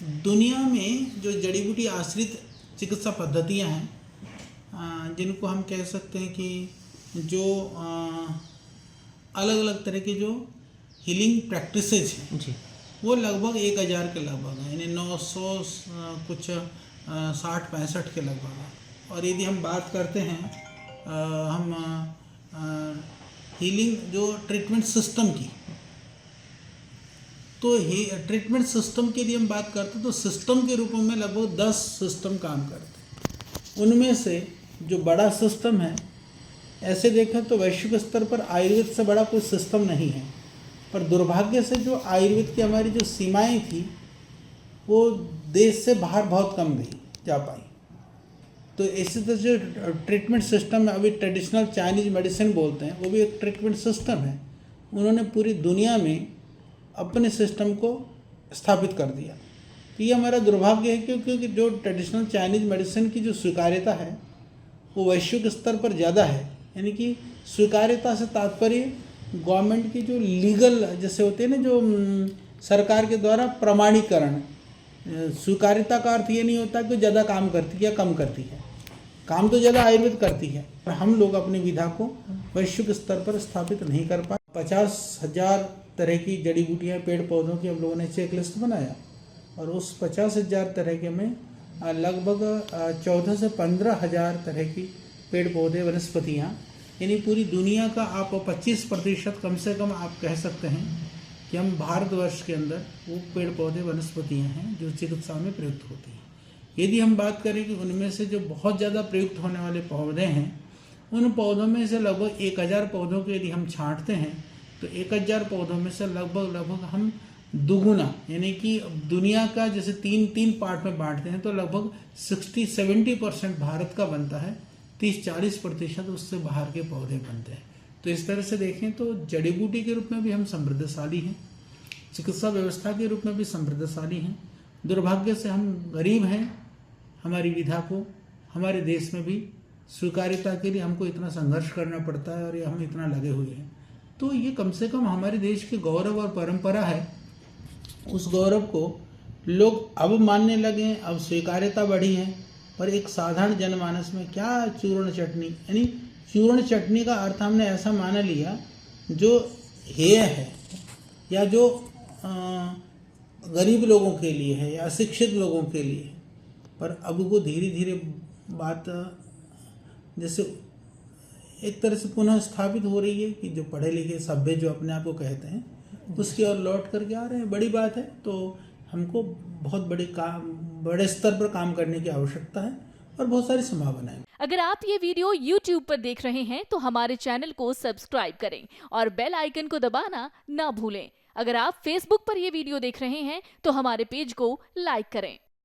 दुनिया में जो जड़ी बूटी आश्रित चिकित्सा पद्धतियां हैं, जिनको हम कह सकते हैं कि जो अलग अलग तरह के जो हीलिंग प्रैक्टिसेज हैं जी। वो लगभग 1000 के लगभग हैं, यानी 900 कुछ 60-65 के लगभग है। और यदि हम बात करते हैं हम हीलिंग जो ट्रीटमेंट सिस्टम की, तो ट्रीटमेंट सिस्टम की यदि हम बात करते हैं तो सिस्टम के रूप में लगभग 10 सिस्टम काम करते हैं। उनमें से जो बड़ा सिस्टम है, ऐसे देखें तो वैश्विक स्तर पर आयुर्वेद से बड़ा कोई सिस्टम नहीं है, पर दुर्भाग्य से जो आयुर्वेद की हमारी जो सीमाएं थी वो देश से बाहर बहुत कम जा पाई। तो इसी तरह जो ट्रीटमेंट सिस्टम है, अभी ट्रेडिशनल चाइनीज मेडिसिन बोलते हैं, वो भी एक ट्रीटमेंट सिस्टम है। उन्होंने पूरी दुनिया में अपने सिस्टम को स्थापित कर दिया। तो ये हमारा दुर्भाग्य है, क्योंकि जो ट्रेडिशनल चाइनीज मेडिसिन की जो स्वीकार्यता है वो वैश्विक स्तर पर ज़्यादा है। यानी कि स्वीकार्यता से तात्पर्य गवर्नमेंट की जो लीगल जैसे होते हैं ना, जो सरकार के द्वारा प्रमाणीकरण। स्वीकार्यता का अर्थ ये नहीं होता कि ज़्यादा काम करती है या कम करती है, काम तो ज़्यादा आयुर्वेद करती है, पर हम लोग अपनी विधा को वैश्विक स्तर पर स्थापित नहीं कर पाए। 50,000 तरह की जड़ी बूटियाँ पेड़ पौधों की हम लोगों ने चेक लिस्ट बनाया, और उस 50,000 तरह के में लगभग 14 से 15,000 तरह की पेड़ पौधे वनस्पतियाँ, यानी पूरी दुनिया का आप 25% कम से कम आप कह सकते हैं कि हम भारतवर्ष के अंदर वो पेड़ पौधे वनस्पतियाँ हैं जो चिकित्सा में प्रयुक्त होती हैं। यदि हम बात करें कि उनमें से जो बहुत ज़्यादा प्रयुक्त होने वाले पौधे हैं, उन पौधों में से लगभग 1000 पौधों के यदि हम छांटते हैं तो 1000 पौधों में से लगभग हम दुगुना, यानी कि दुनिया का जैसे तीन पार्ट में बांटते हैं तो लगभग 60-70% भारत का बनता है, 30-40% उससे बाहर के पौधे बनते हैं। तो इस तरह से देखें तो जड़ी बूटी के रूप में भी हम समृद्धशाली हैं, चिकित्सा व्यवस्था के रूप में भी समृद्धशाली हैं। दुर्भाग्य से हम गरीब हैं, हमारी विधा को हमारे देश में भी स्वीकार्यता के लिए हमको इतना संघर्ष करना पड़ता है और ये हम इतना लगे हुए हैं। तो ये कम से कम हमारे देश के गौरव और परंपरा है, उस गौरव को लोग अब मानने लगे, अब स्वीकार्यता बढ़ी है। पर एक साधारण जनमानस में क्या चूर्ण चटनी, यानी चूर्ण चटनी का अर्थ हमने ऐसा मान लिया जो हेय है या जो गरीब लोगों के लिए है या अशिक्षित लोगों के लिए है। पर अब वो धीरे धीरे बात जैसे एक तरह से पुनः स्थापित हो रही है कि जो पढ़े लिखे सभ्य जो अपने आप को कहते हैं उसकी ओर लौट करके आ रहे हैं। बड़ी बात है। तो हमको बहुत बड़े स्तर पर काम करने की आवश्यकता है और बहुत सारी संभावनाएं। अगर आप ये वीडियो YouTube पर देख रहे हैं तो हमारे चैनल को सब्सक्राइब करें और बेल आइकन को दबाना ना भूलें। अगर आप Facebook पर ये वीडियो देख रहे हैं तो हमारे पेज को लाइक करें।